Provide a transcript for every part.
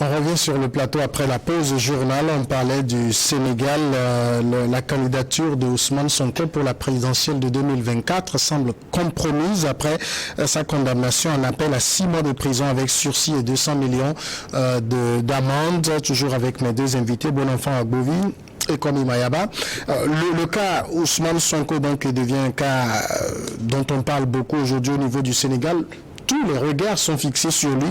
On revient sur le plateau après la pause journal. On parlait du Sénégal. La candidature de Ousmane Sonko pour la présidentielle de 2024 semble compromise après sa condamnation en appel à 6 mois de prison avec sursis et 200 millions d'amende. Toujours avec mes deux invités, Bonenfant Agbovi et Kwame Mayaba. Le cas Ousmane Sonko donc devient un cas dont on parle beaucoup aujourd'hui au niveau du Sénégal. Tous les regards sont fixés sur lui.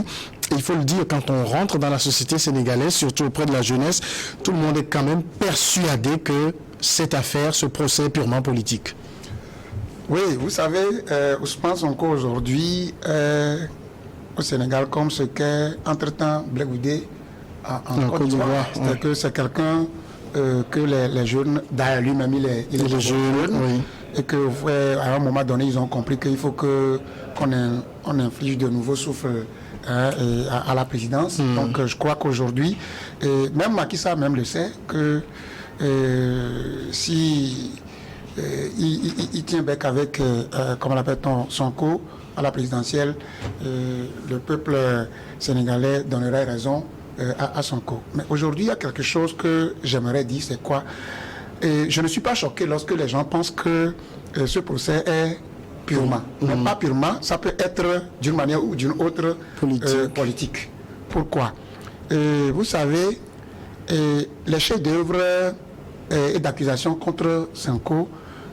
Il faut le dire, quand on rentre dans la société sénégalaise, surtout auprès de la jeunesse, tout le monde est quand même persuadé que cette affaire, ce procès est purement politique. Oui, vous savez, Ousmane Sonko aujourd'hui au Sénégal comme ce qu'est entre-temps Blé Goudé en Côte d'Ivoire. C'est-à-dire que c'est quelqu'un que les jeunes, d'ailleurs lui-même il est jeune, oui. Et qu'à un moment donné, ils ont compris qu'il faut qu'on inflige de nouveaux souffles à la présidence. Donc je crois qu'aujourd'hui, même Macky Sall même le sait, que si il tient bec avec, comment l'appelle-t-on, Sonko à la présidentielle, le peuple sénégalais donnerait raison à Sonko. Mais aujourd'hui, il y a quelque chose que j'aimerais dire, c'est quoi? Et je ne suis pas choqué lorsque les gens pensent que ce procès est purement. Mais pas purement, ça peut être d'une manière ou d'une autre politique. Pourquoi? Vous savez, les chefs d'œuvre et d'accusation contre Sonko,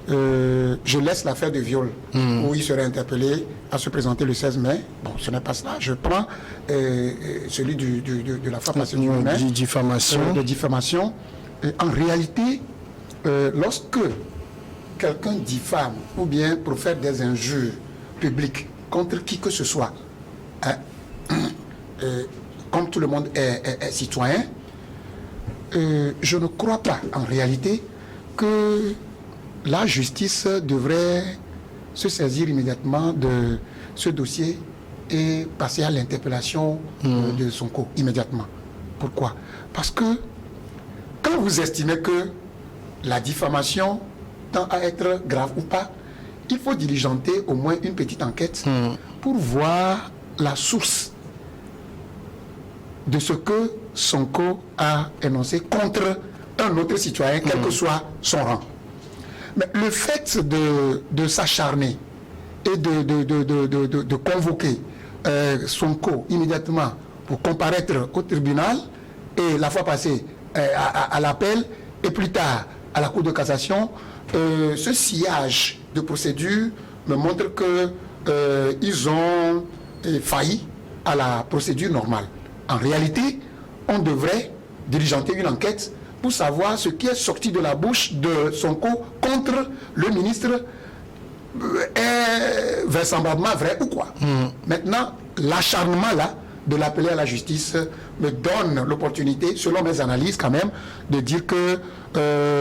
je laisse l'affaire de viol, où il serait interpellé à se présenter le 16 mai. Bon, ce n'est pas cela. Je prends celui de la fois passée de diffamation. En réalité, lorsque quelqu'un diffame ou bien profère des injures publiques contre qui que ce soit, comme tout le monde est citoyen, je ne crois pas en réalité que la justice devrait se saisir immédiatement de ce dossier et passer à l'interpellation de Sonko immédiatement. Pourquoi? Parce que quand vous estimez que la diffamation tend à être grave ou pas, il faut diligenter au moins une petite enquête pour voir la source de ce que Sonko a énoncé contre un autre citoyen, quel que soit son rang. Mais le fait de s'acharner et de convoquer Sonko immédiatement pour comparaître au tribunal, et la fois passée à l'appel, et plus tard à la Cour de cassation, ce sillage de procédure me montre qu'ils ont failli à la procédure normale. En réalité, on devrait diligenter une enquête pour savoir ce qui est sorti de la bouche de Sonko contre le ministre est vraisemblablement vrai ou quoi. Maintenant, l'acharnement là de l'appeler à la justice me donne l'opportunité, selon mes analyses quand même, de dire que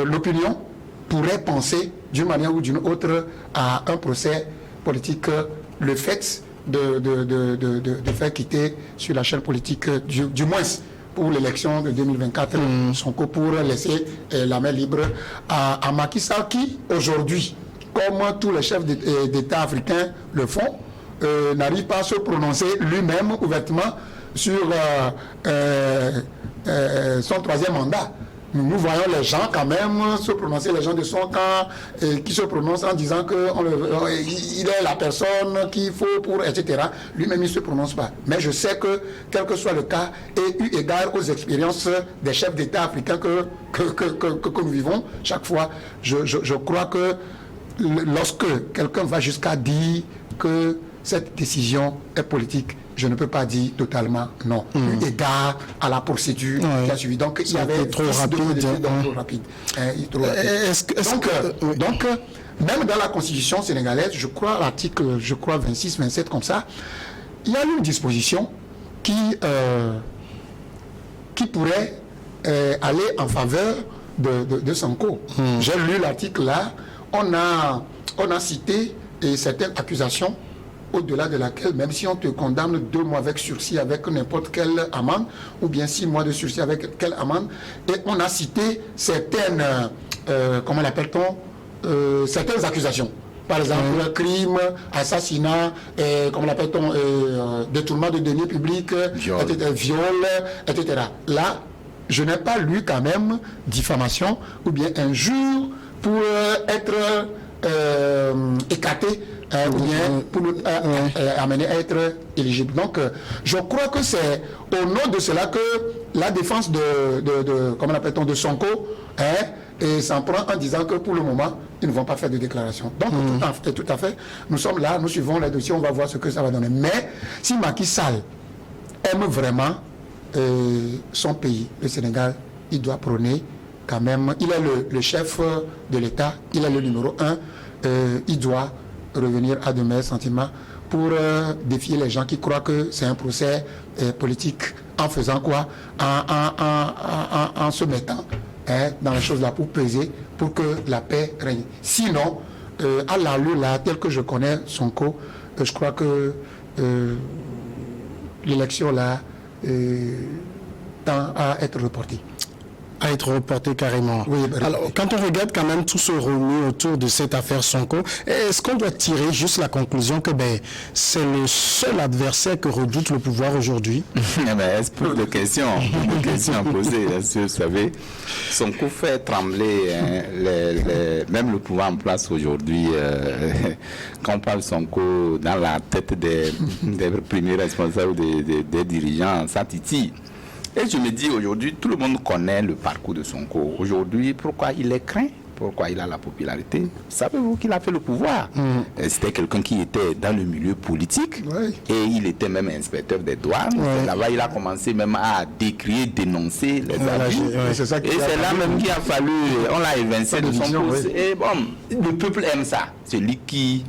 l'opinion pourrait penser d'une manière ou d'une autre à un procès politique. Le fait de faire quitter sur la chaîne politique, du moins pour l'élection de 2024, Sonko pour laisser la main libre à Macky Sall qui, aujourd'hui, comme tous les chefs d'État africains le font, n'arrive pas à se prononcer lui-même ouvertement sur son troisième mandat. Nous voyons les gens quand même se prononcer, les gens de son camp, qui se prononcent en disant qu'il est la personne qu'il faut pour, etc. Lui-même, il ne se prononce pas. Mais je sais que, quel que soit le cas, et eu égard aux expériences des chefs d'État africains que nous vivons, chaque fois, je crois que lorsque quelqu'un va jusqu'à dire que cette décision est politique, je ne peux pas dire totalement non. Eu égard à la procédure qui a suivi. Donc, il y avait trop rapide. Donc, même dans la Constitution sénégalaise, je crois, l'article 26, 27, comme ça, il y a une disposition qui pourrait aller en faveur de Sonko. J'ai lu l'article là, on a cité certaines accusations au-delà de laquelle, même si on te condamne 2 mois avec sursis avec n'importe quelle amende, ou bien 6 mois de sursis avec quelle amende, et on a cité certaines, comment l'appelle-t-on, certaines accusations. par exemple, crime, assassinat, comment l'appelle-t-on, détournement de deniers publics, viol, etc. Là, je n'ai pas lu quand même diffamation ou bien injure pour être écarté ou bien pour amener à être éligible. Donc, je crois que c'est au nom de cela que la défense comment l'appelle-t-on, de Sonko, et s'en prend en disant que pour le moment, ils ne vont pas faire de déclaration. Donc, tout à fait, nous sommes là, nous suivons les dossiers, on va voir ce que ça va donner. Mais si Macky Sall aime vraiment son pays, le Sénégal, il doit prôner quand même, il est le chef de l'État, il est le numéro 1, il doit revenir à de meilleurs sentiments pour défier les gens qui croient que c'est un procès politique en faisant quoi, en se mettant dans les choses là pour peser, pour que la paix règne. Sinon, à l'allure là, tel que je connais Sonko, je crois que l'élection là tend à être reportée. À être reporté carrément. Oui, alors, quand on regarde quand même tout ce remue autour de cette affaire Sonko, est-ce qu'on doit tirer juste la conclusion que c'est le seul adversaire que redoute le pouvoir aujourd'hui? Est-ce pour des questions à poser? Vous savez, Sonko fait trembler même le pouvoir en place aujourd'hui. Quand on parle Sonko dans la tête des premiers responsables, des dirigeants, ça titille. Et je me dis aujourd'hui, tout le monde connaît le parcours de Sonko. Aujourd'hui, pourquoi il est craint? Pourquoi il a la popularité? Savez-vous qu'il a fait le pouvoir? C'était quelqu'un qui était dans le milieu politique et il était même inspecteur des douanes. Là-bas, il a commencé même à décrire, dénoncer les abus. Et c'est là même qu'il a fallu, on l'a évincé de son poste. Et bon, le peuple aime ça. Celui qui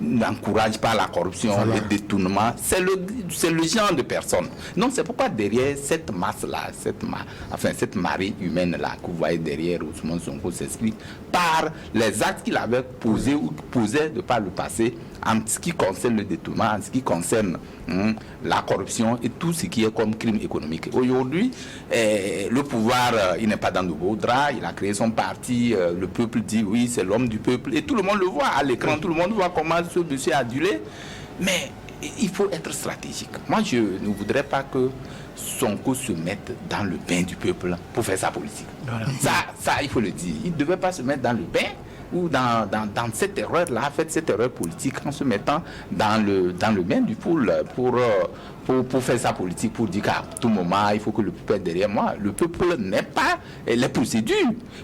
n'encourage pas la corruption, le détournement, c'est le genre de personne. Donc c'est pourquoi derrière cette masse-là, cette marée humaine-là que vous voyez derrière Ousmane Sonko s'explique par les actes qu'il avait posés ou posait de par le passé en ce qui concerne le détournement, en ce qui concerne la corruption et tout ce qui est comme crime économique. Aujourd'hui, le pouvoir, il n'est pas dans de beaux draps, il a créé son parti, le peuple dit oui, c'est l'homme du peuple, et tout le monde le voit à l'écran, tout le monde voit comment ce monsieur a adulé, mais il faut être stratégique. Moi, je ne voudrais pas que Sonko se mette dans le bain du peuple pour faire sa politique. Voilà. Ça, il faut le dire. Il ne devait pas se mettre dans le bain ou dans cette erreur-là, fait cette erreur politique en se mettant dans le bain du pool pour faire sa politique, pour dire qu'à tout moment, il faut que le peuple est derrière moi. Le peuple n'est pas les procédures.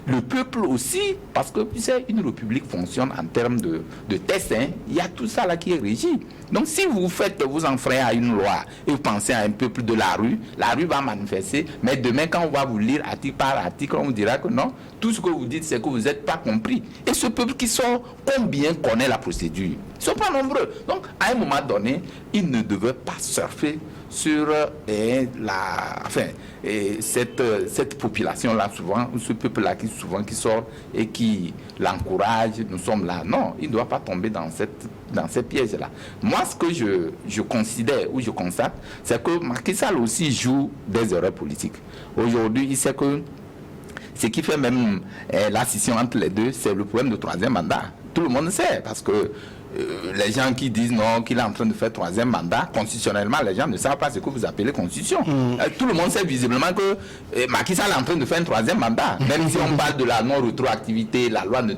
Le peuple aussi, parce que tu sais, une république fonctionne en termes de tests. Il y a tout ça là qui est régi. Donc si vous vous enfreignez à une loi et vous pensez à un peuple de la rue va manifester, mais demain quand on va vous lire article par article, on vous dira que non, tout ce que vous dites c'est que vous n'êtes pas compris. Et ce peuple qui sont, combien connaît la procédure? Ils ne sont pas nombreux. Donc à un moment donné, ils ne devaient pas surfer sur cette population-là, souvent, ce peuple-là qui sort et qui l'encourage, nous sommes là. Non, il ne doit pas tomber dans ces pièges-là. Moi, ce que je considère ou je constate, c'est que Macky Sall aussi joue des erreurs politiques. Aujourd'hui, il sait que ce qui fait même la scission entre les deux, c'est le problème du troisième mandat. Tout le monde sait, parce que les gens qui disent non, qu'il est en train de faire troisième mandat, constitutionnellement, les gens ne savent pas ce que vous appelez constitution. Tout le monde sait visiblement que Macky Sall est en train de faire un troisième mandat. Même si on parle de la non-rétroactivité, la loi ne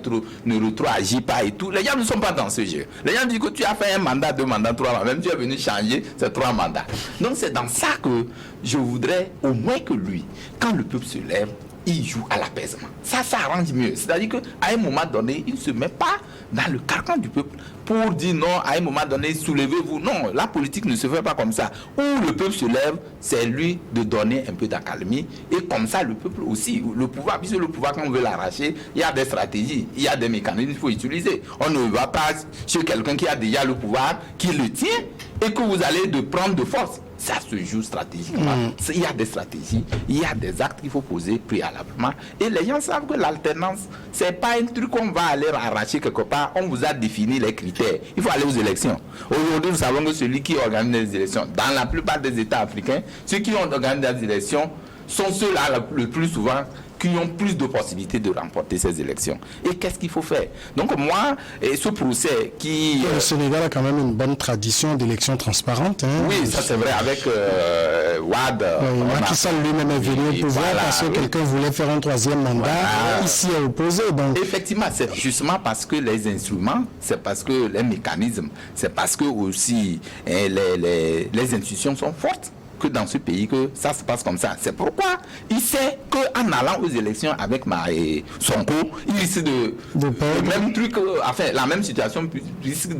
rétroagit pas et tout, les gens ne sont pas dans ce jeu. Les gens disent que tu as fait un mandat, 2 mandats, 3 mandats, même tu es venu changer ces 3 mandats. Donc c'est dans ça que je voudrais au moins que lui, quand le peuple se lève, il joue à l'apaisement. Ça arrange mieux. C'est-à-dire qu'à un moment donné, il ne se met pas dans le carcan du peuple pour dire non, à un moment donné, soulevez-vous. Non, la politique ne se fait pas comme ça. Où le peuple se lève, c'est lui de donner un peu d'accalmie. Et comme ça, le peuple aussi, le pouvoir, puisque le pouvoir, quand on veut l'arracher, il y a des stratégies, il y a des mécanismes qu'il faut utiliser. On ne va pas chez quelqu'un qui a déjà le pouvoir, qui le tient, et que vous allez de prendre de force. Ça se joue stratégiquement. Il y a des stratégies, il y a des actes qu'il faut poser préalablement. Et les gens savent que l'alternance, ce n'est pas un truc qu'on va aller arracher quelque part. On vous a défini les critères. Il faut aller aux élections. Aujourd'hui, nous savons que celui qui organise les élections, dans la plupart des États africains, ceux qui ont organisé les élections sont ceux-là le plus souvent qui ont plus de possibilités de remporter ces élections. Et qu'est-ce qu'il faut faire? Donc moi, et ce procès qui... Le Sénégal a quand même une bonne tradition d'élections transparentes. Hein. Oui, ça c'est vrai, avec Wade. Macky Sall lui-même est venu au pouvoir parce que quelqu'un voulait faire un 3e mandat, il s'y est opposé. Donc... Effectivement, c'est justement parce que les instruments, c'est parce que les mécanismes, c'est parce que aussi les institutions sont fortes que dans ce pays que ça se passe comme ça. C'est pourquoi il sait qu'en allant aux élections avec Sonko, il risque de le même truc, enfin la même situation risque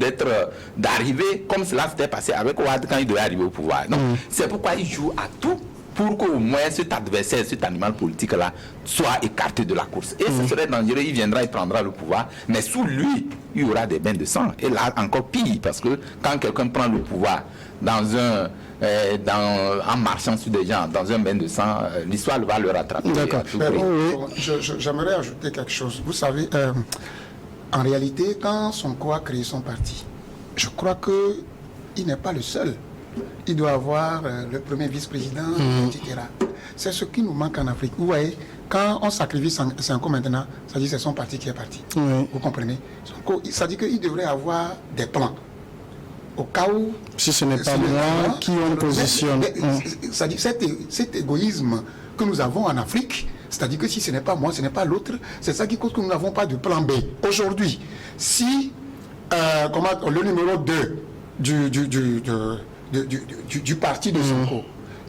d'arriver comme cela s'était passé avec Ouad quand il devait arriver au pouvoir. Donc c'est pourquoi il joue à tout pour qu'au moins cet adversaire, cet animal politique-là, soit écarté de la course. Et ce serait dangereux, il viendra, il prendra le pouvoir, mais sous lui, il y aura des bains de sang. Et là, encore pire, parce que quand quelqu'un prend le pouvoir en marchant sur des gens, dans un bain de sang, l'histoire va le rattraper. D'accord. J'aimerais ajouter quelque chose. Vous savez, en réalité, quand Sonko a créé son parti, je crois qu'il n'est pas le seul. Il doit avoir le premier vice-président, etc. C'est ce qui nous manque en Afrique. Vous voyez, quand on sacrifie Sonko maintenant, ça dit que c'est son parti qui est parti. Vous comprenez? Sonko, ça dit qu'il devrait avoir des plans. Au cas où... Si ce n'est pas moi qui on positionne. Ça dit cet égoïsme que nous avons en Afrique, c'est-à-dire que si ce n'est pas moi, ce n'est pas l'autre, c'est ça qui cause que nous n'avons pas de plan B. Aujourd'hui, si le numéro 2 du parti de Sonko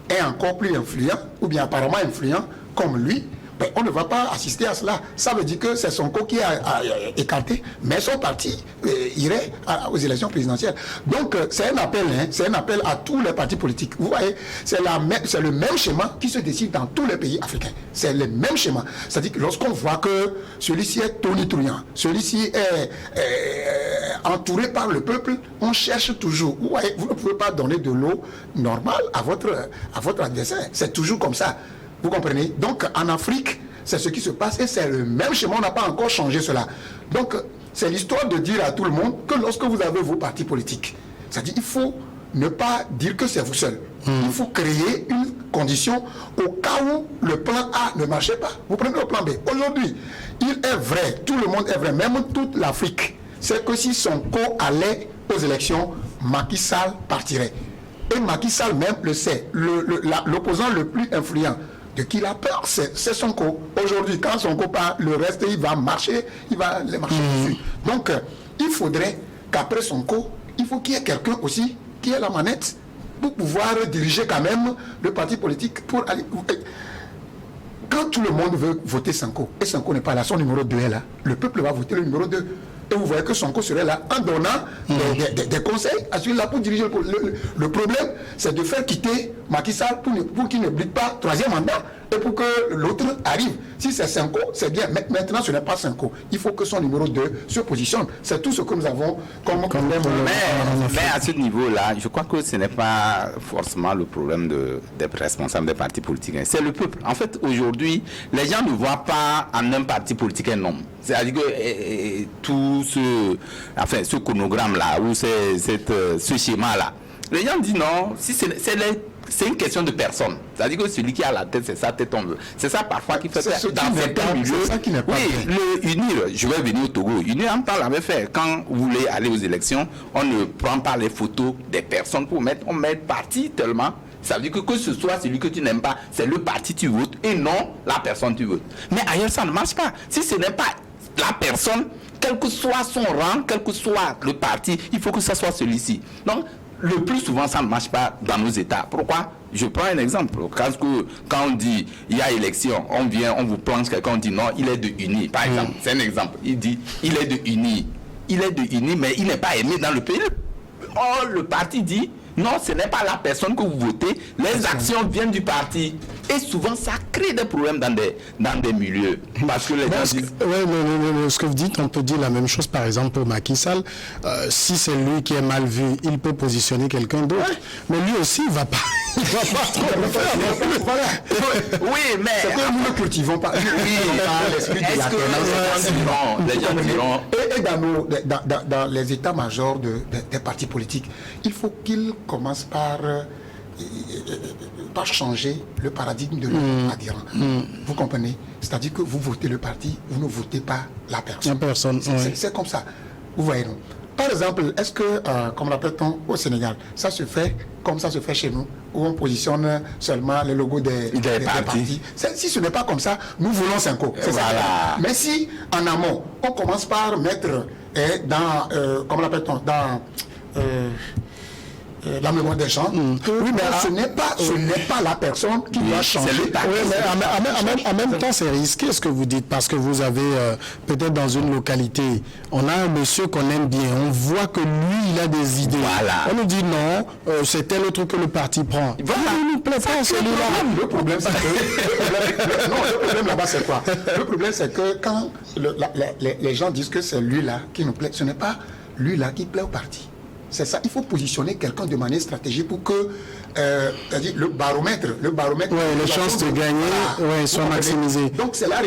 est encore plus influent, ou bien apparemment influent, comme lui, ben, on ne va pas assister à cela. Ça veut dire que c'est Sonko qui a écarté, mais son parti irait aux élections présidentielles. Donc c'est un appel, c'est un appel à tous les partis politiques. Vous voyez, c'est le même schéma qui se décide dans tous les pays africains. C'est le même schéma. C'est-à-dire que lorsqu'on voit que celui-ci est tonitruant, celui-ci est entouré par le peuple, on cherche toujours. Vous voyez, vous ne pouvez pas donner de l'eau normale à votre adversaire. C'est toujours comme ça. Vous comprenez? Donc, en Afrique, c'est ce qui se passe et c'est le même schéma. On n'a pas encore changé cela. Donc, c'est l'histoire de dire à tout le monde que lorsque vous avez vos partis politiques, c'est-à-dire qu'il faut ne pas dire que c'est vous seul. Il faut créer une condition au cas où le plan A ne marchait pas. Vous prenez le plan B. Aujourd'hui, il est vrai, tout le monde est vrai, même toute l'Afrique, c'est que si Sonko allait aux élections, Macky Sall partirait. Et Macky Sall même le sait. L'opposant le plus influent de qui il a peur, c'est Sonko. Aujourd'hui, quand Sonko part, le reste, il va marcher, il va les marcher dessus. Donc, il faudrait qu'après Sonko, il faut qu'il y ait quelqu'un aussi qui ait la manette pour pouvoir diriger quand même le parti politique pour aller... Quand tout le monde veut voter Sonko, et Sonko n'est pas là, son numéro 2 est là, le peuple va voter le numéro 2. Et vous voyez que Sonko serait là en donnant des conseils à celui-là pour diriger le problème, c'est de faire quitter Macky Sall pour qu'il ne bride pas 3e mandat et pour que l'autre arrive. Si c'est Sonko, c'est bien. Mais maintenant, ce n'est pas Sonko. Il faut que son numéro 2 se positionne. C'est tout ce que nous avons comme problème. Mais à ce niveau-là, je crois que ce n'est pas forcément le problème des responsables des partis politiques. C'est le peuple. En fait, aujourd'hui, les gens ne voient pas en un parti politique un homme. C'est-à-dire que tout ce chronogramme-là, ou ce schéma-là, les gens disent non, si c'est une question de personne. C'est-à-dire que celui qui a la tête, c'est sa tête tombe. C'est ça parfois qui fait dans certains milieux. Oui, le UNIR, je vais venir au Togo. UNIR en temps l'avait fait. Quand vous voulez aller aux élections, on ne prend pas les photos des personnes pour mettre. On met parti tellement. Ça veut dire que ce soit celui que tu n'aimes pas, c'est le parti que tu votes et non la personne que tu votes. Mais ailleurs, ça ne marche pas. Si ce n'est pas la personne, quel que soit son rang, quel que soit le parti, il faut que ce soit celui-ci. Donc, le plus souvent, ça ne marche pas dans nos États. Pourquoi? Je prends un exemple. Quand on dit il y a élection, on vient, on vous planche quelqu'un, on dit non, il est de UNI. Par exemple, c'est un exemple. Il dit il est de UNI. Il est de UNI, mais il n'est pas aimé dans le pays. Or, le parti dit non, ce n'est pas la personne que vous votez, les actions viennent du parti. Et souvent, ça crée des problèmes dans des milieux. Parce que les gens disent... Oui, ce que vous dites, on peut dire la même chose, par exemple, pour Macky Sall. Si c'est lui qui est mal vu, il peut positionner quelqu'un d'autre. Ouais. Mais lui aussi, il ne va pas... Il va pas trop le faire. Oui, mais... C'est que nous ne cultivons pas. L'esprit de l'alternance. Les gens diront... Et dans les états-majors des partis politiques, il faut qu'ils commencent par doit changer le paradigme de l'adhérent. Vous comprenez? C'est-à-dire que vous votez le parti, vous ne votez pas la personne. C'est comme ça. Vous voyez, non? Par exemple, est-ce que, comme l'appelle-t-on au Sénégal, ça se fait comme ça se fait chez nous, où on positionne seulement le logo des partis? Si ce n'est pas comme ça, nous voulons Sonko. Voilà. Mais si, en amont, on commence par mettre dans, comme l'appelle-t-on, dans la mémoire des gens, oui, mais ce n'est pas la personne qui doit changer. Oui, mais en même temps, c'est risqué ce que vous dites, parce que vous avez peut-être dans une localité, on a un monsieur qu'on aime bien, on voit que lui, il a des idées. Voilà. On nous dit non, c'est tel autre que le parti prend. Voilà. Il ne nous plaît pas celui-là. Le problème, c'est que le problème là-bas, c'est quoi? Le problème, c'est que quand les gens disent que c'est lui-là qui nous plaît, ce n'est pas lui-là qui plaît au parti. C'est ça, il faut positionner quelqu'un de manière stratégique pour que le baromètre les chances de gagner soient maximisées. Donc c'est là,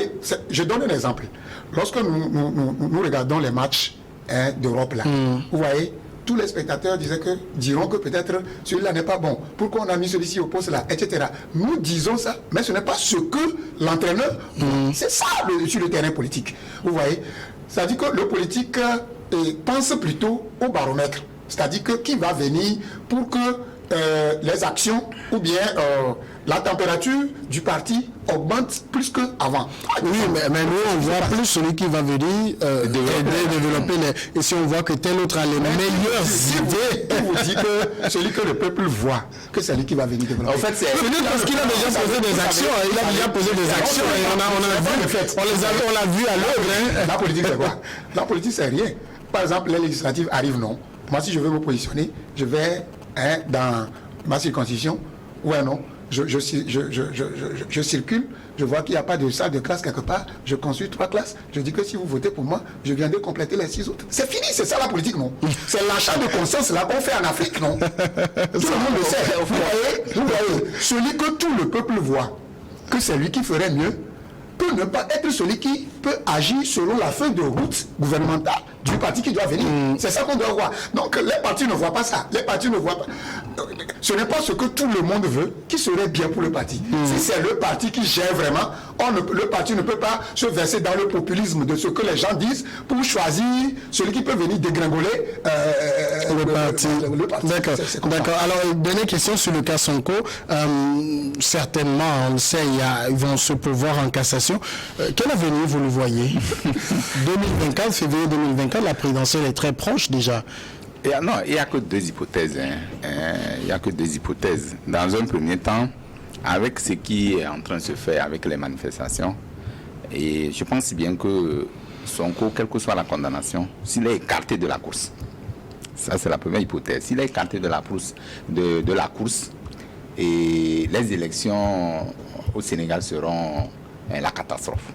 je donne un exemple. Lorsque nous regardons les matchs d'Europe, là, vous voyez, tous les spectateurs diront que peut-être celui-là n'est pas bon. Pourquoi on a mis celui-ci au poste là, etc. Nous disons ça, mais ce n'est pas ce que l'entraîneur... C'est ça sur le terrain politique. Vous voyez, c'est-à-dire que le politique pense plutôt au baromètre. C'est-à-dire que qui va venir pour que les actions ou bien la température du parti augmente plus qu'avant. Oui, mais nous, on voit plus celui qui va venir développer et si on voit que tel autre a les meilleures idées. On vous dit que celui que le peuple voit, que c'est lui qui va venir développer. En fait, c'est parce qu'il a déjà posé des actions. Il a déjà posé des actions et on l'a vu à l'œuvre. La politique, c'est quoi? La politique, c'est rien. Par exemple, les législatives arrivent, non. Moi, si je veux me positionner, je vais dans ma circonscription, non, je circule, je vois qu'il n'y a pas de salle de classe quelque part, je construis 3 classes, je dis que si vous votez pour moi, je viendrai compléter les 6 autres. C'est fini, c'est ça la politique, non? C'est l'achat de conscience là qu'on fait en Afrique, non? Tout le monde le sait. Vous voyez, celui que tout le peuple voit, que c'est lui qui ferait mieux, peut ne pas être celui qui peut agir selon la feuille de route gouvernementale du parti qui doit venir. C'est ça qu'on doit voir. Donc les partis ne voient pas ça. Les partis ne voient pas. Ce n'est pas ce que tout le monde veut qui serait bien pour le parti. Si c'est le parti qui gère vraiment, le parti ne peut pas se verser dans le populisme de ce que les gens disent pour choisir celui qui peut venir dégringoler le parti. D'accord. Alors, dernière question sur le cas Sonko. Certainement, on le sait, ils vont se pourvoir en cassation. Quel avenir vous le voyez? 2024, février 2024, la présidentielle est très proche déjà. Non, il n'y a que 2 hypothèses. Il n'y a que 2 hypothèses. Dans un premier temps, avec ce qui est en train de se faire avec les manifestations, et je pense bien que Sonko, quelle que soit la condamnation, s'il est écarté de la course, ça c'est la première hypothèse, s'il est écarté de la course, et les élections au Sénégal seront la catastrophe.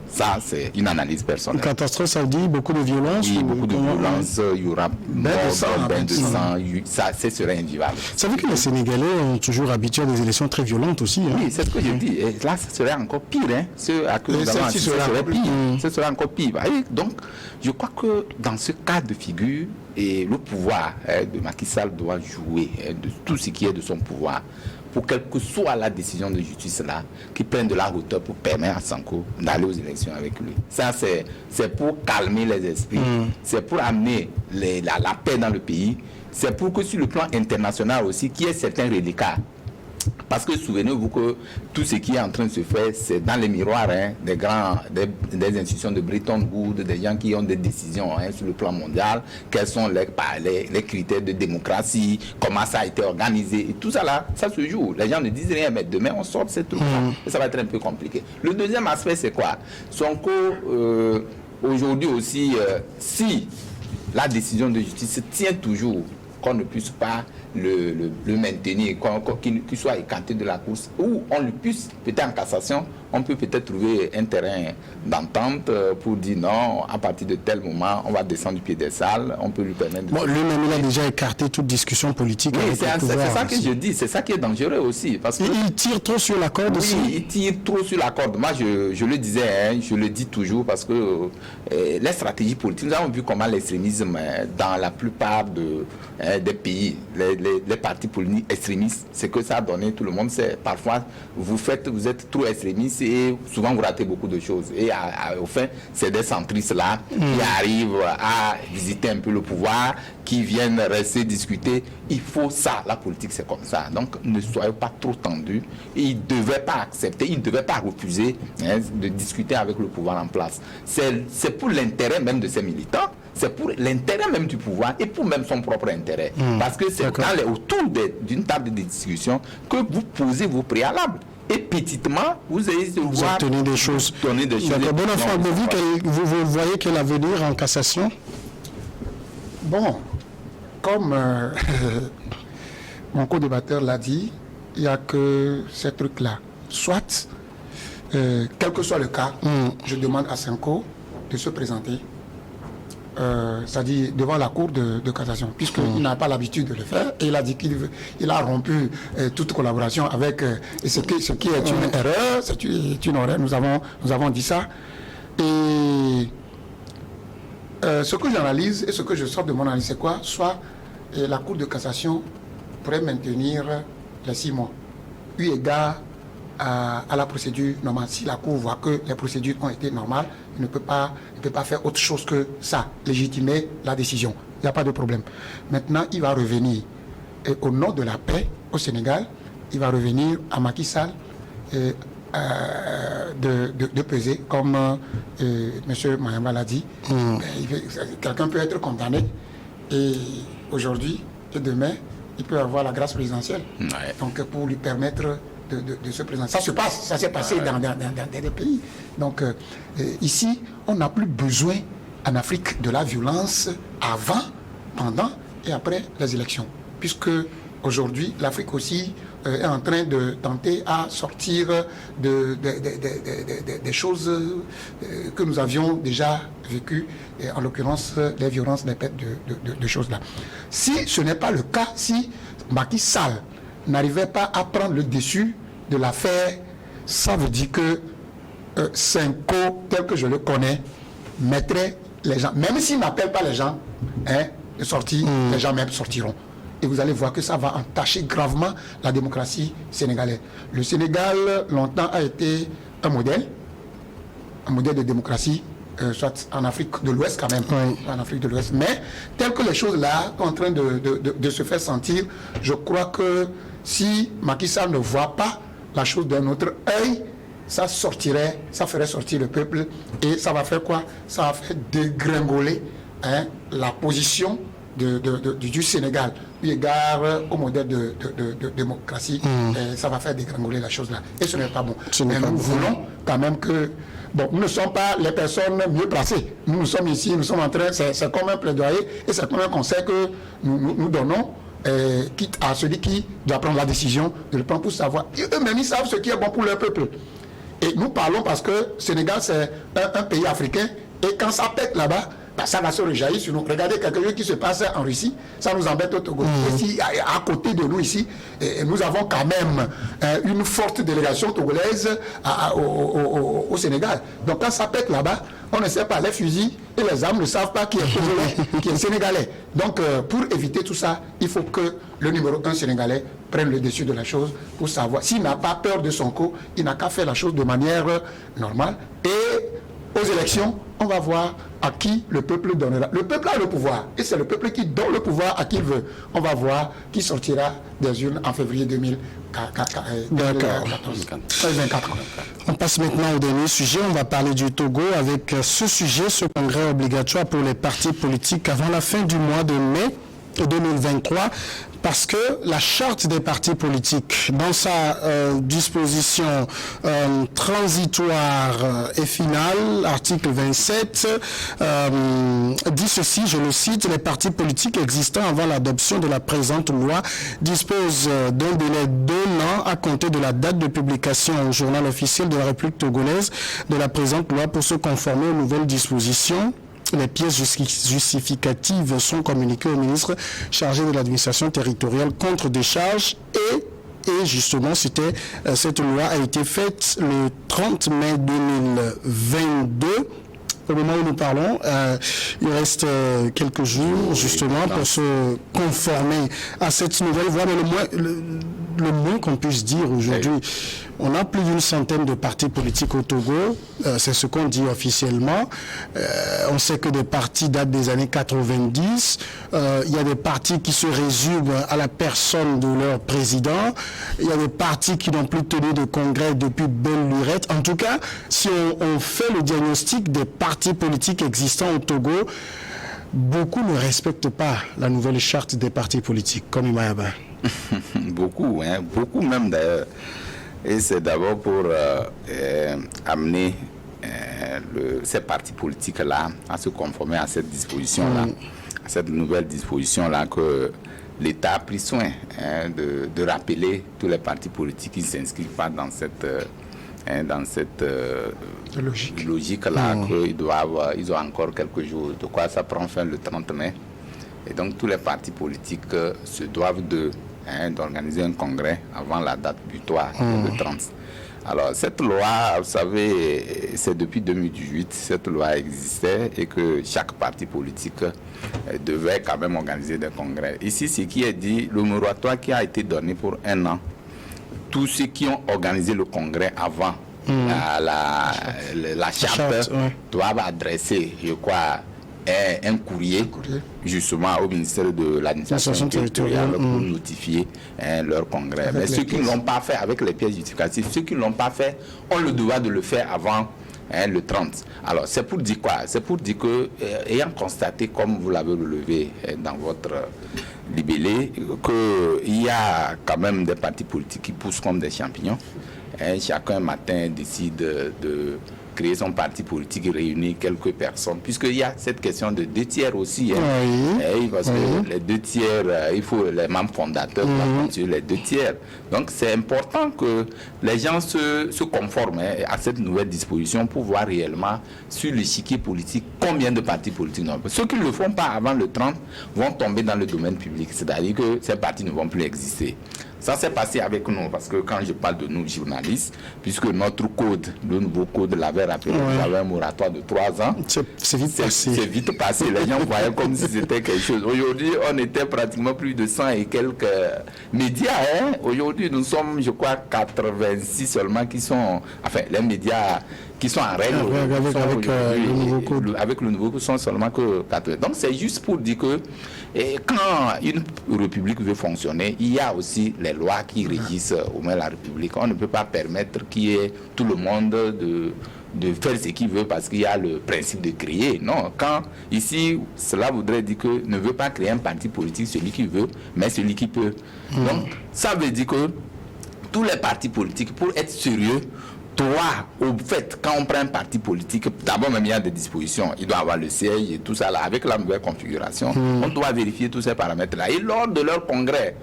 Ça, c'est une analyse personnelle. Une catastrophe, ça veut dire beaucoup de violence? Oui, beaucoup de violence, il y aura bain de sang, ça serait invivable. Vous savez que les Sénégalais ont toujours habitué à des élections très violentes aussi. Oui, c'est ce que je dis. Et là, ce serait encore pire. Ce serait encore pire. Donc, je crois que dans ce cas de figure, et le pouvoir de Macky Sall doit jouer de tout ce qui est de son pouvoir pour quelle que soit la décision de justice là, qui prenne de la hauteur pour permettre à Sonko d'aller aux élections avec lui. Ça, c'est pour calmer les esprits, c'est pour amener la paix dans le pays, c'est pour que sur le plan international aussi, qu'il y ait certains reliquats. Parce que souvenez-vous que tout ce qui est en train de se faire, c'est dans les miroirs des institutions de Bretton Woods, des gens qui ont des décisions sur le plan mondial, quels sont les critères de démocratie, comment ça a été organisé, et tout ça là, ça se joue. Les gens ne disent rien, mais demain on sort ces trucs-là, et ça va être un peu compliqué. Le deuxième aspect, c'est quoi? Sonko, aujourd'hui aussi, si la décision de justice tient toujours, qu'on ne puisse pas le maintenir, qu'il soit écarté de la course, ou on le puisse, peut-être en cassation, on peut peut-être trouver un terrain d'entente pour dire non, à partir de tel moment, on va descendre du piédestal, on peut lui permettre de... Bon, lui-même, il a déjà écarté toute discussion politique. Oui, c'est ça que je dis, c'est ça qui est dangereux aussi. Parce que il tire trop sur la corde aussi. Oui, il tire trop sur la corde. Moi, je le disais, je le dis toujours, parce que les stratégies politiques, nous avons vu comment l'extrémisme, dans la plupart des pays, les partis politiques extrémistes, c'est que ça a donné, tout le monde sait. Parfois, vous êtes trop extrémiste et souvent vous ratez beaucoup de choses. Et au fin, c'est des centristes-là qui arrivent à visiter un peu le pouvoir, qui viennent rester discuter. Il faut ça, la politique c'est comme ça. Donc ne soyez pas trop tendus. Ils ne devaient pas accepter, ils ne devaient pas refuser de discuter avec le pouvoir en place. C'est pour l'intérêt même de ces militants, c'est pour l'intérêt même du pouvoir et pour même son propre intérêt. Parce que c'est autour d'une table de discussion que vous posez vos préalables. Et petitement, vous allez obtenir des choses. Bon enfant, vous voyez quel avenir en cassation? Bon, comme mon co-débatteur l'a dit, il n'y a que ces trucs-là. Soit, quel que soit le cas, je demande à Sonko de se présenter, c'est-à-dire devant la cour de cassation, puisqu'il n'a pas l'habitude de le faire, et il a dit qu'il a rompu toute collaboration avec ce qui est une erreur, c'est une erreur, nous avons dit ça. Et ce que j'analyse et ce que je sors de mon analyse, c'est quoi? Soit la Cour de cassation pourrait maintenir les 6 mois, eu égard à la procédure normale. Si la Cour voit que les procédures ont été normales, il ne peut pas faire autre chose que ça, légitimer la décision. Il n'y a pas de problème. Maintenant, il va revenir au nom de la paix au Sénégal, il va revenir à Macky Sall de peser, comme M. Mayamba l'a dit. Quelqu'un peut être condamné et aujourd'hui et demain, il peut avoir la grâce présidentielle. Donc pour lui permettre de se présenter. Ça s'est passé dans des pays. Donc ici, on n'a plus besoin en Afrique de la violence avant, pendant et après les élections. Puisque aujourd'hui, l'Afrique aussi est en train de tenter à sortir des choses que nous avions déjà vécues, en l'occurrence les violences, les pertes de choses là. Si ce n'est pas le cas, si Macky Sall n'arrivait pas à prendre le dessus de l'affaire, ça veut dire que Sonko, tel que je le connais, mettrait les gens, même s'il n'appelle pas les gens de sortir, les gens même sortiront. Et vous allez voir que ça va entacher gravement la démocratie sénégalaise. Le Sénégal, longtemps, a été un modèle de démocratie, soit en Afrique de l'Ouest quand même, en Afrique de l'Ouest. Mais, tel que les choses là sont en train de se faire sentir, je crois que si Macky Sall ne voit pas la chose d'un autre œil, ça ferait sortir le peuple. Et ça va faire quoi? Ça va faire dégringoler la position du Sénégal, eu égard au modèle de démocratie. Ça va faire dégringoler la chose là. Et ce n'est pas bon. Mais nous voulons quand même que... Bon, nous ne sommes pas les personnes mieux placées. Nous sommes ici, nous sommes en train... C'est comme un plaidoyer et c'est comme un conseil que nous donnons, quitte à celui qui doit prendre la décision de le prendre pour savoir. Eux-mêmes, ils savent ce qui est bon pour leur peuple. Et nous parlons parce que le Sénégal, c'est un pays africain. Et quand ça pète là-bas, ça va se rejaillir sur nous. Regardez quelque chose qui se passe en Russie, ça nous embête au Togo. Ici, à côté de nous, ici, nous avons quand même une forte délégation togolaise au Sénégal. Donc quand ça pète là-bas, on ne sait pas, les fusils et les armes ne savent pas qui est togolais, qui est sénégalais. Donc pour éviter tout ça, il faut que le numéro 1 sénégalais prenne le dessus de la chose pour savoir. S'il n'a pas peur de Sonko, il n'a qu'à faire la chose de manière normale. Et aux élections, on va voir à qui le peuple donnera. Le peuple a le pouvoir. Et c'est le peuple qui donne le pouvoir à qui il veut. On va voir qui sortira des urnes en février 2024. On passe maintenant au dernier sujet. On va parler du Togo avec ce sujet, ce congrès obligatoire pour les partis politiques avant la fin du mois de mai 2023. Parce que la charte des partis politiques, dans sa disposition transitoire et finale, article 27, dit ceci, je le cite, les partis politiques existants avant l'adoption de la présente loi disposent d'un délai d'1 an à compter de la date de publication au journal officiel de la République togolaise de la présente loi pour se conformer aux nouvelles dispositions. Les pièces justificatives sont communiquées au ministre chargé de l'administration territoriale contre décharge et justement cette loi a été faite le 30 mai 2022 au moment où nous parlons. Il reste quelques jours, justement, pour se conformer à cette nouvelle voie. Mais le moins qu'on puisse dire aujourd'hui, on a plus d'une centaine de partis politiques au Togo. C'est ce qu'on dit officiellement. On sait que des partis datent des années 90. Il y a des partis qui se résument à la personne de leur président. Il y a des partis qui n'ont plus tenu de congrès depuis belle lurette. En tout cas, si on fait le diagnostic des partis politiques existants au Togo, beaucoup ne respectent pas la nouvelle charte des partis politiques, comme Imayaba. Beaucoup, hein, beaucoup même d'ailleurs. Et c'est d'abord pour amener ces partis politiques-là à se conformer à cette disposition-là, à cette nouvelle disposition-là que l'État a pris soin de rappeler tous les partis politiques qui ne s'inscrivent pas dans cette logique-là, qu'ils ont encore quelques jours. De quoi ça prend fin le 30 mai. Et donc tous les partis politiques se doivent d'organiser un congrès avant la date butoir, le 30. Alors cette loi, vous savez, c'est depuis 2018, cette loi existait et que chaque parti politique devait quand même organiser des congrès. Ici, ce qui est dit, le moratoire qui a été donné pour 1 an, tous ceux qui ont organisé le congrès avant la charte doivent adresser, je crois, un courrier justement au ministère de l'administration territoriale pour notifier leur congrès. Mais ceux qui ne l'ont pas fait avec les pièces justificatives, ceux qui ne l'ont pas fait ont le devoir de le faire avant le 30. Alors c'est pour dire quoi? C'est pour dire que, ayant constaté, comme vous l'avez relevé dans votre libellé, qu'il y a quand même des partis politiques qui poussent comme des champignons. Chacun matin décide de créer son parti politique et réunir quelques personnes, puisqu'il y a cette question de 2 tiers aussi. Parce que les 2 tiers, il faut les membres fondateurs pour les 2 tiers. Donc c'est important que les gens se conforment à cette nouvelle disposition pour voir réellement sur l'échiquier politique combien de partis politiques n'ont pas. Ceux qui ne le font pas avant le 30 vont tomber dans le domaine public, c'est-à-dire que ces partis ne vont plus exister. Ça s'est passé avec nous, parce que quand je parle de nous, journalistes, puisque notre code, le nouveau code l'avait rappelé, j'avais un moratoire de 3 ans. C'est vite passé. C'est vite passé. Les gens voyaient comme si c'était quelque chose. Aujourd'hui, on était pratiquement plus de 100 et quelques médias. Aujourd'hui, nous sommes, je crois, 86 seulement qui sont... Enfin, les médias qui sont en règle le nouveau code. Avec le nouveau code, sont seulement que 80. Donc, c'est juste pour dire que quand une république veut fonctionner, il y a aussi les lois qui régissent au moins la république. On ne peut pas permettre qu'il y ait tout le monde de faire ce qu'il veut parce qu'il y a le principe de créer. Non, quand ici, cela voudrait dire que ne veut pas créer un parti politique celui qui veut, mais celui qui peut. Donc, ça veut dire que tous les partis politiques, pour être sérieux, au fait, quand on prend un parti politique, d'abord même il y a des dispositions, il doit avoir le siège et tout ça là, avec la nouvelle configuration, on doit vérifier tous ces paramètres-là. Et lors de leur congrès,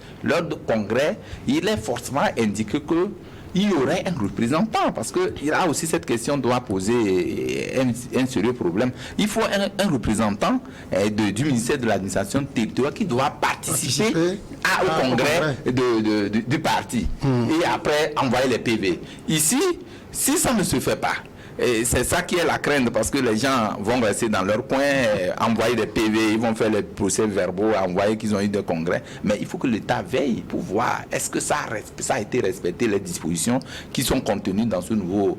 il est forcément indiqué que il y aurait un représentant, parce qu'il y a aussi cette question doit poser un sérieux problème. Il faut un représentant du ministère de l'administration territoriale qui doit participer au congrès du parti et après envoyer les PV. Ici, si ça ne se fait pas, et c'est ça qui est la crainte, parce que les gens vont rester dans leur coin, envoyer des PV, ils vont faire les procès verbaux, envoyer qu'ils ont eu des congrès. Mais il faut que l'État veille pour voir est-ce que ça a été respecté, les dispositions qui sont contenues dans ce nouveau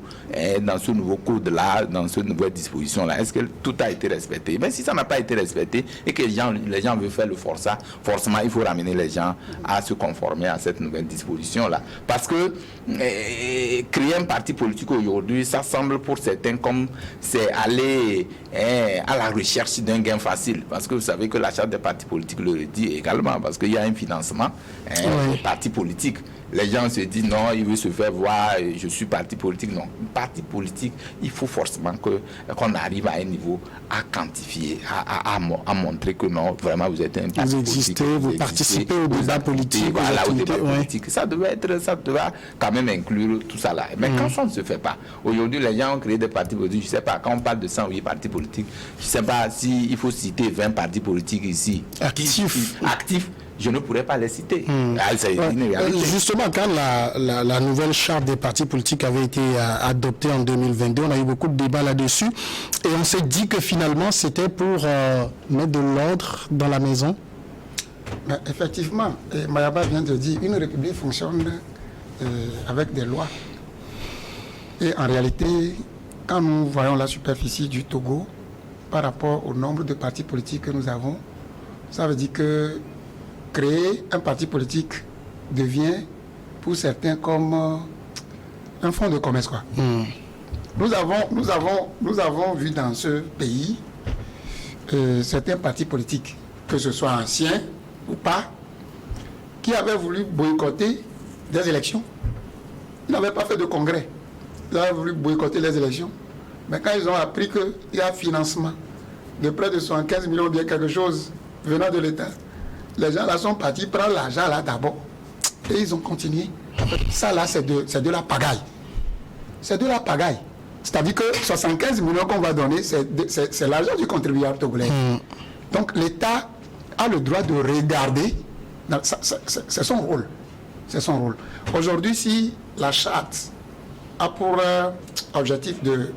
code-là, dans cette nouvelle disposition-là. Est-ce que tout a été respecté? Mais si ça n'a pas été respecté et que les gens veulent faire le forçat, forcément, il faut ramener les gens à se conformer à cette nouvelle disposition-là. Parce que créer un parti politique aujourd'hui, ça semble pour certains comme c'est aller à la recherche d'un gain facile, parce que vous savez que la charte des partis politiques le dit également, parce qu'il y a un financement des partis politiques. Les gens se disent non, il veut se faire voir, je suis parti politique. Non, parti politique, il faut forcément qu'on arrive à un niveau à quantifier, à montrer que non, vraiment vous êtes un parti politique. Vous participez au débat politique. Voilà, au débat politique. Ça devait quand même inclure tout ça là. Mais quand ça ne se fait pas, aujourd'hui les gens ont créé des partis politiques, je ne sais pas, quand on parle de 108 partis politiques, je ne sais pas s'il faut citer 20 partis politiques ici. Actifs. je ne pourrais pas les citer. C'est une réalité. Justement, quand la nouvelle charte des partis politiques avait été adoptée en 2022, on a eu beaucoup de débats là-dessus. Et on s'est dit que finalement, c'était pour mettre de l'ordre dans la maison. Mais effectivement, Mayaba vient de dire, une république fonctionne avec des lois. Et en réalité, quand nous voyons la superficie du Togo par rapport au nombre de partis politiques que nous avons, ça veut dire que créer un parti politique devient pour certains comme un fonds de commerce, quoi. Nous avons vu dans ce pays certains partis politiques, que ce soit anciens ou pas, qui avaient voulu boycotter des élections. Ils n'avaient pas fait de congrès. Ils avaient voulu boycotter les élections. Mais quand ils ont appris qu'il y a un financement de près de 75 millions, bien quelque chose venant de l'État, les gens là sont partis prendre l'argent là d'abord. Et ils ont continué. Ça là, c'est de la pagaille. C'est de la pagaille. C'est-à-dire que 75 millions qu'on va donner, c'est l'argent du contribuable togolais. Donc l'État a le droit de regarder. C'est son rôle. C'est son rôle. Aujourd'hui, si la charte a pour objectif de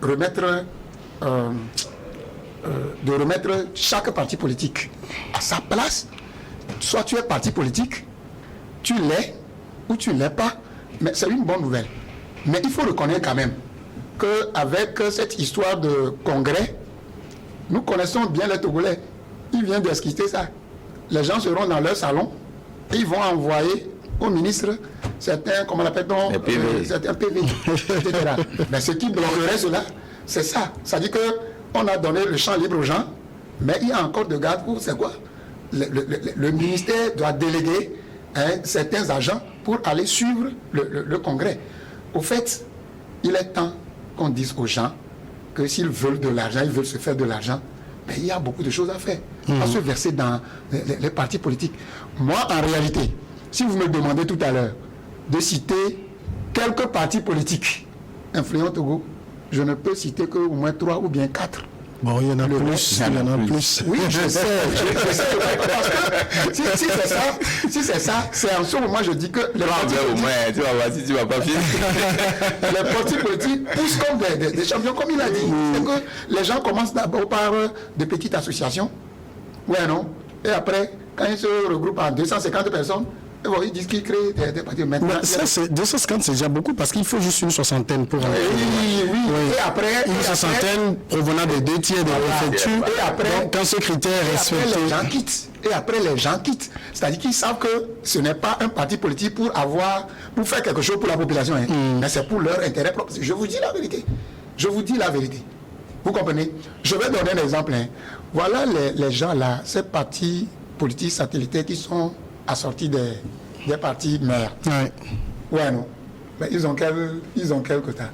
remettre chaque parti politique à sa place, soit tu es parti politique, tu l'es ou tu ne l'es pas, mais c'est une bonne nouvelle. Mais il faut reconnaître quand même qu'avec cette histoire de congrès, nous connaissons bien les Togolais. Ils viennent d'esquisser ça. Les gens seront dans leur salon et ils vont envoyer au ministre certains, comment l'appelle-t-on, certains PV, etc. Mais ce qui bloquerait cela, c'est ça. Ça dit qu'on a donné le champ libre aux gens, mais il y a encore de garde pour, c'est quoi? Le ministère doit déléguer certains agents pour aller suivre le congrès. Au fait, il est temps qu'on dise aux gens que s'ils veulent de l'argent, ils veulent se faire de l'argent, mais il y a beaucoup de choses à faire. Pas se verser dans les partis politiques. Moi, en réalité, si vous me demandez tout à l'heure de citer quelques partis politiques influents au Togo, je ne peux citer qu'au moins 3 ou bien 4. Bon, il y en a plus. Il y en a plus. Oui, je sais. Parce que si c'est ça, c'est en ce moment je dis que les partis politiques, tu vas voir si tu vas pas finir. Les partis politiques poussent comme des champions, comme il a dit. C'est que les gens commencent d'abord par de petites associations. Ouais, non. Et après, quand ils se regroupent en 250 personnes, bon, ils disent qu'ils créent des partis. Maintenant, ça, c'est 250, c'est déjà beaucoup parce qu'il faut juste une soixantaine pour... Oui. Et après... Une soixantaine provenant des 2 tiers de l'effectif. Et après... Donc, quand ce critère est respecté... Et après, les gens quittent. C'est-à-dire qu'ils savent que ce n'est pas un parti politique pour faire quelque chose pour la population. Mais c'est pour leur intérêt propre. Je vous dis la vérité. Vous comprenez? Je vais donner un exemple. Voilà les gens là, ces partis politiques satellitaires qui sont assortis des partis maires. Ouais, non. Mais ils ont quel quota.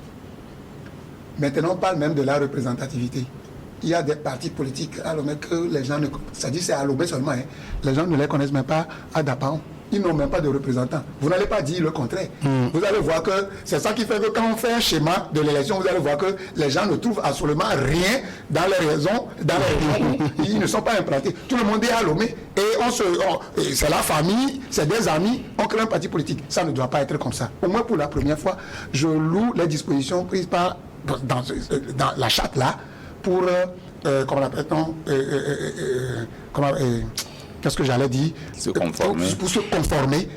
Maintenant, on parle même de la représentativité. Il y a des partis politiques à Lomé que les gens ne connaissent. C'est-à-dire c'est à Lomé seulement. Les gens ne les connaissent même pas à Dapan. Ils n'ont même pas de représentants. Vous n'allez pas dire le contraire. Vous allez voir que c'est ça qui fait que quand on fait un schéma de l'élection, vous allez voir que les gens ne trouvent absolument rien dans les raisons où ils ne sont pas implantés. Tout le monde est à Lomé et c'est la famille, c'est des amis, on crée un parti politique. Ça ne doit pas être comme ça. Au moins pour la première fois, je loue les dispositions prises dans la charte là pour, comment l'appelle-t-on, qu'est-ce que j'allais dire? Pour se conformer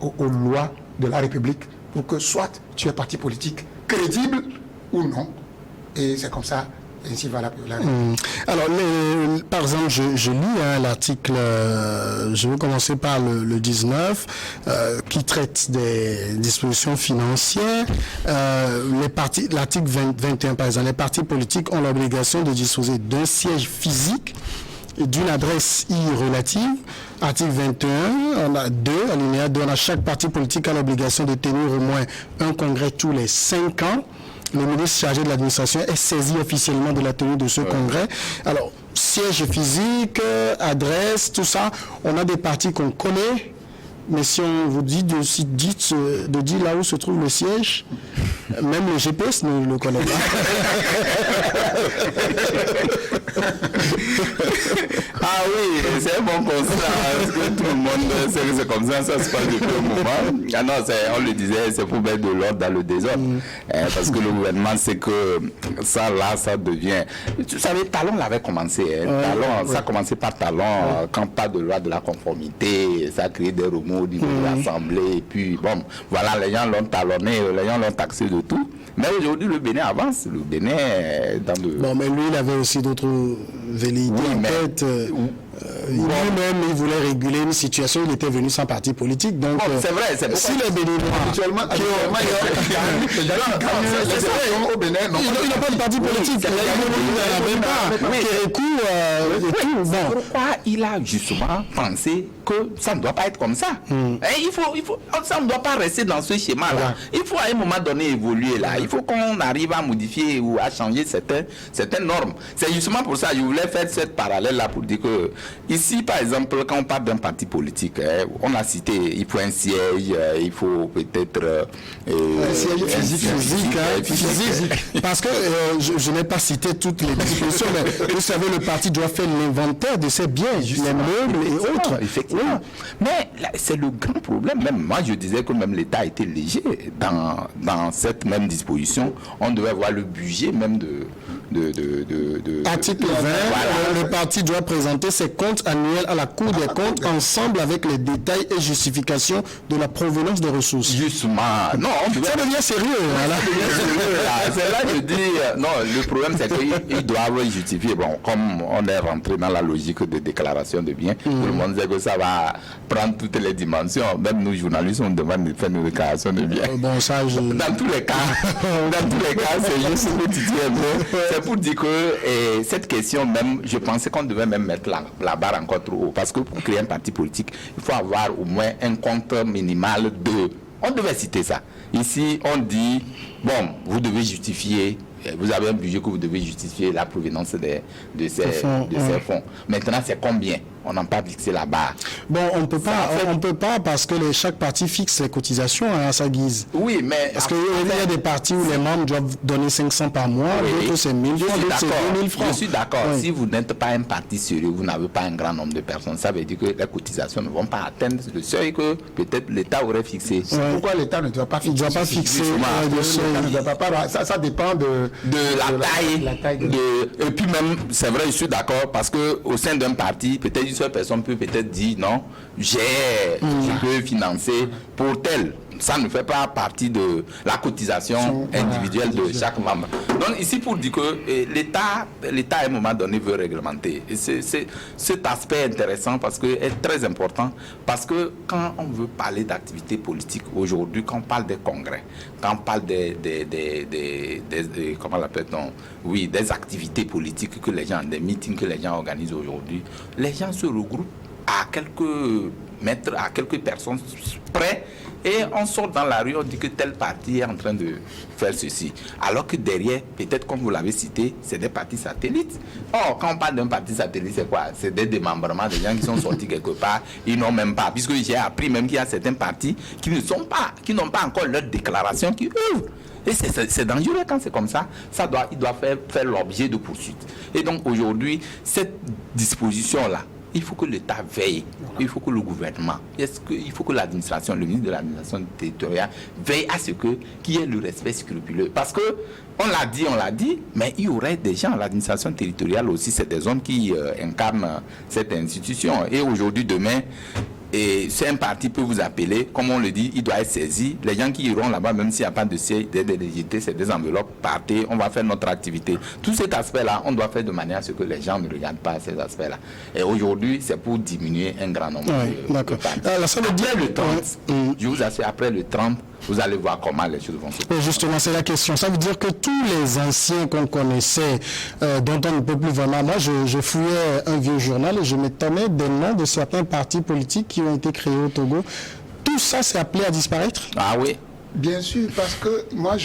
aux lois de la République, pour que soit tu es parti politique crédible ou non. Et c'est comme ça, ainsi va la Alors, par exemple, je lis l'article, je vais commencer par le 19, qui traite des dispositions financières. L'article 21, par exemple, les partis politiques ont l'obligation de disposer d'un siège physique et d'une adresse relative. Article 21, on a 2, alinéa 2, on a chaque parti politique a l'obligation de tenir au moins un congrès tous les 5 ans. Le ministre chargé de l'administration est saisi officiellement de la tenue de ce congrès. Alors, siège physique, adresse, tout ça, on a des partis qu'on connaît, mais si on vous dit de dire là où se trouve le siège, même le GPS ne le connaît pas. Ah oui, c'est un bon constat, parce que tout le monde sait que c'est comme ça se passe depuis un moment. Ah non, on le disait, c'est pour mettre de l'ordre dans le désordre. Parce que le gouvernement sait que ça devient... Tu savais, Talon l'avait commencé. Talon, ça a commencé par Talon, quand pas de loi de la conformité, ça a créé des remous au niveau de l'Assemblée. Et puis, bon, voilà, les gens l'ont talonné, les gens l'ont taxé de tout. Mais aujourd'hui, le Bénin avance. Le Bénin est dans le... Bon, mais lui, il avait aussi d'autres velléités en tête. Lui-même, il voulait réguler une situation. Il était venu sans parti politique. Donc, c'est vrai. C'est si les Béninois... Actuellement, au Bénin, il n'a pas de parti politique. Il n'a pas. Kérékou et tout. Pourquoi il a justement pensé que ça ne doit pas être comme ça? Ça ne doit pas rester dans ce schéma-là. Il faut à un moment donné évoluer là. Il faut qu'on arrive à modifier ou à changer certaines normes. C'est justement pour ça que je voulais faire cette parallèle-là pour dire que ici, par exemple, quand on parle d'un parti politique, on a cité, il faut un siège, il faut peut-être... un siège physique. Parce que je n'ai pas cité toutes les dispositions, mais vous savez, le parti doit faire l'inventaire de ses biens, les meubles et autres. Effectivement. Mais c'est le grand problème. Même moi, je disais que même l'État a été léger dans cette même disposition. On devait voir le budget même de Article 20, le parti doit présenter ses comptes annuels à la Cour des comptes ensemble avec les détails et justifications de la provenance des ressources. Justement. Non, ça devient sérieux. Voilà. C'est là que je dis, non, le problème c'est qu'ils doivent justifier. Bon, comme on est rentré dans la logique de déclaration de biens, tout le monde sait que ça va prendre toutes les dimensions. Même nous, journalistes, on demande de faire une déclaration de biens. Bon, ça, Dans tous les cas, c'est juste une petite c'est pour dire que cette question même, je pensais qu'on devait même mettre la barre encore trop haut. Parce que pour créer un parti politique, il faut avoir au moins un compte minimal de... On devait citer ça. Ici, on dit, bon, vous devez justifier, vous avez un budget que vous devez justifier la provenance de ces fonds. Maintenant, c'est combien? On n'a pas fixé la barre. Bon, on peut pas parce que chaque parti fixe les cotisations à sa guise. Oui, mais... Parce qu'il y a des partis où les membres doivent donner 500 par mois, d'autres c'est 1000 francs, d'autres c'est 2000 francs. Je suis d'accord. Oui. Si vous n'êtes pas un parti sérieux, vous n'avez pas un grand nombre de personnes, ça veut dire que les cotisations ne vont pas atteindre le seuil que peut-être l'État aurait fixé. Pourquoi l'État ne doit pas fixer? Il ne doit pas fixer le seuil. Ça dépend de la taille. Et puis même, c'est vrai, je suis d'accord, parce qu'au sein d'un parti, peut-être une seule personne peut peut-être dire non, je peux financer pour tel. Ça ne fait pas partie de la cotisation individuelle de chaque membre. Donc ici pour dire que l'État à un moment donné veut réglementer. Et c'est cet aspect intéressant parce que est très important, parce que quand on veut parler d'activité politique aujourd'hui, quand on parle des congrès, quand on parle des comment l'appelle-t-on, oui, des activités politiques que les gens, des meetings que les gens organisent aujourd'hui, les gens se regroupent à quelques mètres, à quelques personnes près. Et on sort dans la rue, on dit que tel parti est en train de faire ceci. Alors que derrière, peut-être comme vous l'avez cité, c'est des partis satellites. Or, quand on parle d'un parti satellite, c'est quoi? C'est des démembrements, des gens qui sont sortis quelque part, ils n'ont même pas. Puisque j'ai appris même qu'il y a certains partis qui n'ont pas encore leur déclaration qui ouvrent. Et c'est dangereux quand c'est comme ça. Il doit faire l'objet de poursuites. Et donc aujourd'hui, cette disposition-là, il faut que l'État veille, il faut que le gouvernement, il faut que l'administration, le ministre de l'administration territoriale veille à ce qu'il y ait le respect scrupuleux. Parce que, on l'a dit, mais il y aurait des gens à l'administration territoriale aussi, c'est des hommes qui incarnent cette institution. Et aujourd'hui, demain, et c'est un parti peut vous appeler, comme on le dit, il doit être saisi. Les gens qui iront là-bas, même s'il n'y a pas de siège, des légités, c'est des enveloppes, partez, on va faire notre activité. Tout cet aspect-là, on doit faire de manière à ce que les gens ne regardent pas ces aspects-là. Et aujourd'hui, c'est pour diminuer un grand nombre de partis. Après le 30, je vous assure, après le 30, vous allez voir comment les choses vont se passer. Justement, c'est la question. Ça veut dire que tous les anciens qu'on connaissait, dont on ne peut plus vraiment... Moi, je fouillais un vieux journal et je m'étonnais des noms de certains partis politiques qui ont été créés au Togo. Tout ça, c'est appelé à disparaître? Ah oui. Bien sûr, parce que moi,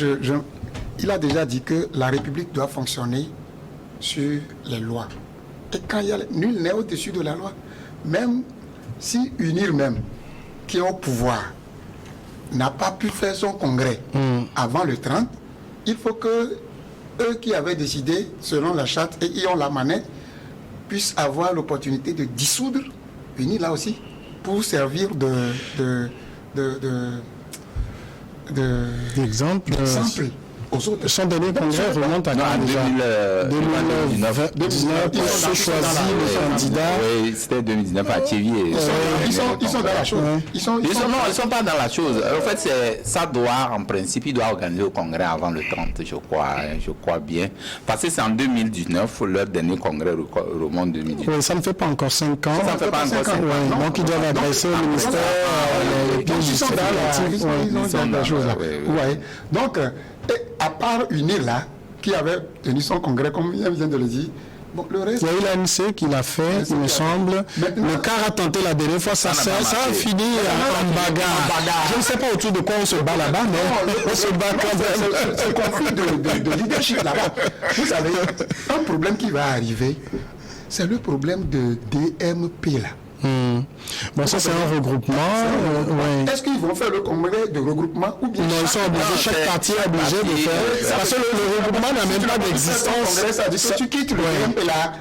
il a déjà dit que la République doit fonctionner sur les lois. Et quand il y a... Nul n'est au-dessus de la loi. Même si UNIR même, qui est au pouvoir, n'a pas pu faire son congrès avant le 30, il faut que eux qui avaient décidé, selon la charte, et qui ont la manette, puisse avoir l'opportunité de dissoudre UNI là aussi, pour servir d'exemple aux autres. Son dernier congrès remonte à quand déjà 2019, ils ont choisi le candidat. Oui, c'était 2019 à Thierry. Ils sont dans la chose. Ils sont pas dans la chose. En fait, ça doit, en principe, il doit organiser le congrès avant le 30, je crois bien. Parce que c'est en 2019, leur dernier congrès remonte 2019. Oui, ça ne fait pas encore 5 ans. Ça ne fait pas encore 5 ans. Donc, ils doivent adresser au ministère. Ils sont dans la chose là. Donc, à part UNI là, qui avait tenu son congrès, comme il vient de le dire, bon, le reste... Il y a eu l'ANC qui l'a fait, il me semble. Le CAR a tenté la dernière fois, ça a fini en bagarre. Je ne sais pas autour de quoi on se bat là-bas, mais on se bat quand même. C'est un conflit de leadership là-bas. Vous savez, un problème qui va arriver, c'est le problème de DMP là. Bon, ça c'est un regroupement. Est-ce qu'ils vont faire le congrès de regroupement ou bien non, ils sont obligés, chaque parti est obligé de faire. Parce que le regroupement n'a même pas d'existence. Ça, tu quittes le DMP là.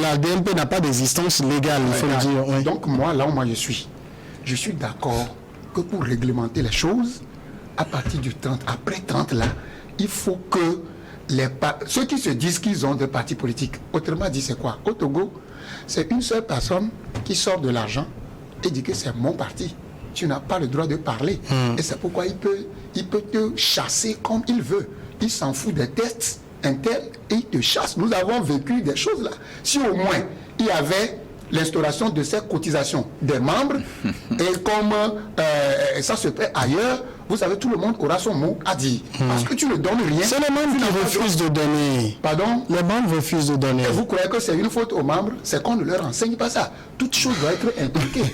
La DMP n'a pas d'existence légale, il faut le dire. Oui. Donc moi, là où je suis d'accord que pour réglementer les choses, à partir du 30, après 30 là, il faut que ceux qui se disent qu'ils ont des partis politiques, autrement dit c'est quoi? Au Togo, c'est une seule personne qui sort de l'argent et dit que c'est mon parti. Tu n'as pas le droit de parler. Et c'est pourquoi il peut te chasser comme il veut. Il s'en fout des tests internes et il te chasse. Nous avons vécu des choses là. Si au moins il y avait l'instauration de ces cotisations des membres et comme ça se fait ailleurs, vous savez, tout le monde aura son mot à dire. Parce que tu ne donnes rien. C'est les membres qui refusent de donner. Pardon? Les membres refusent de donner. Et vous croyez que c'est une faute aux membres? C'est qu'on ne leur enseigne pas ça. Toute chose doit être impliquée.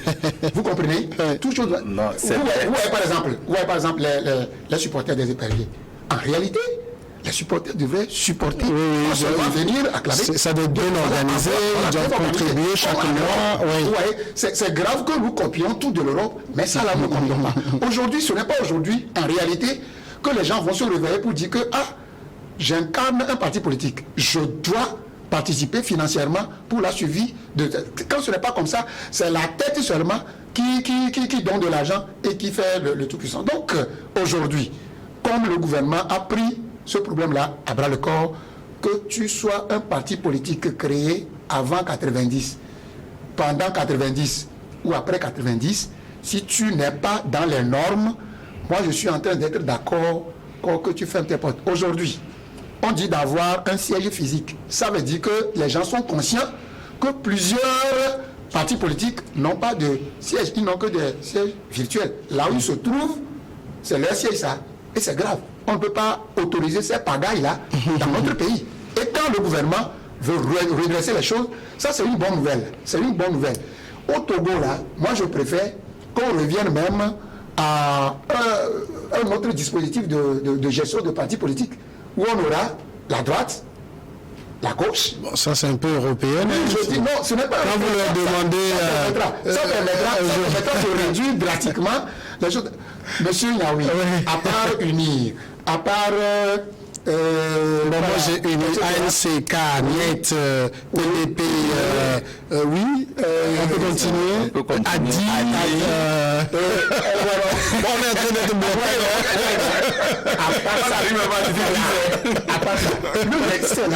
Vous comprenez? Toute chose doit... Non, vous voyez par exemple les supporters des éperviers. En réalité, les supporters devraient supporter, venir acclamer. Ça doit être bien organisé, ils doivent contribuer chaque mois. Vous voyez, c'est grave que nous copions tout de l'Europe, mais ça là, nous ne copions pas. Aujourd'hui, ce n'est pas aujourd'hui, en réalité, que les gens vont se réveiller pour dire que, j'incarne un parti politique, je dois participer financièrement pour la suivi de... Quand ce n'est pas comme ça, c'est la tête seulement qui donne de l'argent et qui fait le tout puissant. Donc, aujourd'hui, comme le gouvernement a pris ce problème-là à bras le corps, que tu sois un parti politique créé avant 90, pendant 90 ou après 90, si tu n'es pas dans les normes, moi je suis en train d'être d'accord que tu fermes tes portes. Aujourd'hui, on dit d'avoir un siège physique. Ça veut dire que les gens sont conscients que plusieurs partis politiques n'ont pas de siège, ils n'ont que des sièges virtuels. Là où ils se trouvent, c'est leur siège ça. Et c'est grave. On ne peut pas autoriser ces pagailles-là dans notre pays. Et quand le gouvernement veut redresser les choses, ça c'est une bonne nouvelle. C'est une bonne nouvelle. Au Togo, là, moi je préfère qu'on revienne même à un autre dispositif de gestion de partis politiques, où on aura la droite, la gauche. Bon, ça c'est un peu européen. Je dis non, ce n'est pas... Quand vous leur demandez... Ça permettra de réduire drastiquement les choses. Monsieur Niaoui, à part unir, à part... moi j'ai uni ANC, NIET, PDP, oui, on peut continuer. ADI, on est en train d'être bloqué. À part ça,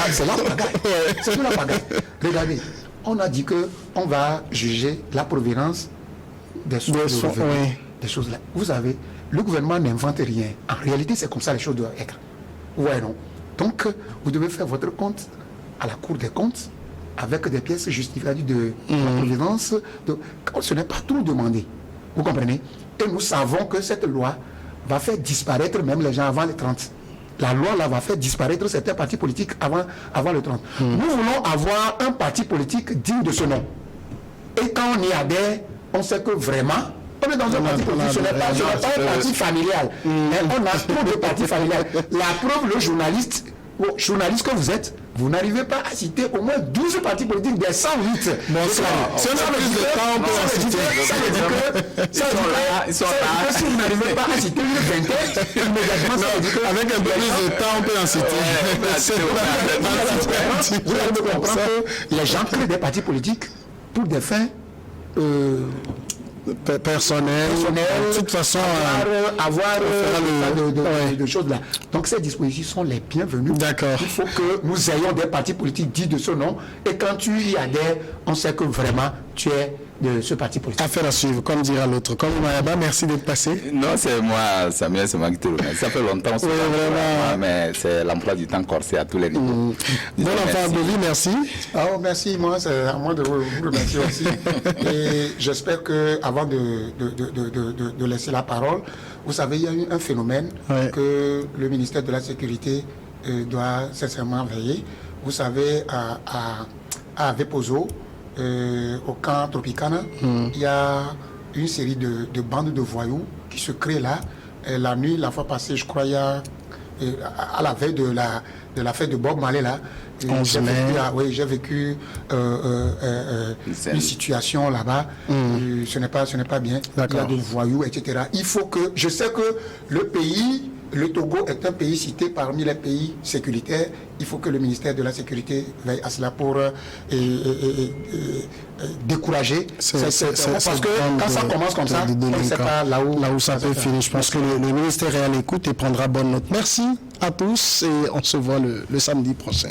c'est la pagaille. C'est la pagaille. Regardez, on a dit qu'on va juger la provenance des sources de revenus. Des choses là. Vous savez, le gouvernement n'invente rien. En réalité, c'est comme ça les choses doivent être. Ouais, non. Donc, vous devez faire votre compte à la Cour des comptes avec des pièces justificatives de la provenance. Ce n'est pas trop demandé. Vous comprenez? Et nous savons que cette loi va faire disparaître même les gens avant les 30. La loi là va faire disparaître certains partis politiques avant le 30. Nous voulons avoir un parti politique digne de ce nom. Et quand on y adhère, on sait que vraiment, on est dans un parti politique, ce n'est pas un parti familial. Mais on a trop de partis familiales. La preuve, le journaliste que vous êtes, vous n'arrivez pas à citer au moins 12 partis politiques des 108. Bonsoir. Si on a plus de temps, on peut en citer. Ça veut dire que si vous n'arrivez pas à citer une vingtaine, immédiatement, ça veut dire que avec un peu plus de temps, on peut en citer. Vous allez comprendre que les gens créent des partis politiques pour des fins personnel. De toute façon, avoir de choses là. Donc ces dispositions sont les bienvenues. D'accord. Il faut que nous ayons des partis politiques dits de ce nom. Et quand tu y adhères, on sait que vraiment tu es de ce parti politique. Affaire à suivre, comme dira l'autre. Comme Mayaba, merci d'être passé. Non, c'est moi, Samuel, c'est moi qui te remercie. Ça fait longtemps, oui, vraiment. Mais c'est l'emploi du temps corsé à tous les niveaux. Bon enfant, Abdeli, merci. Oh, merci, moi, c'est à moi de vous remercier aussi. Et j'espère que avant de laisser la parole, vous savez, il y a eu un phénomène que le ministère de la Sécurité doit sincèrement veiller. Vous savez, à Vepozo, au camp Tropicana, il y a une série de bandes de voyous qui se créent là. Et la nuit, la fois passée, je crois, il y a, à la veille de la fête de Bob Marley là, j'ai vécu une situation là-bas. Ce n'est pas bien. Il y a des voyous, etc. Il faut que, je sais que le pays, le Togo est un pays cité parmi les pays sécuritaires. Il faut que le ministère de la Sécurité veille à cela pour décourager. Parce que quand ça commence comme ça, on ne sait pas là où ça peut finir. Je pense que le ministère est à l'écoute et prendra bonne note. Merci à tous et on se voit le samedi prochain.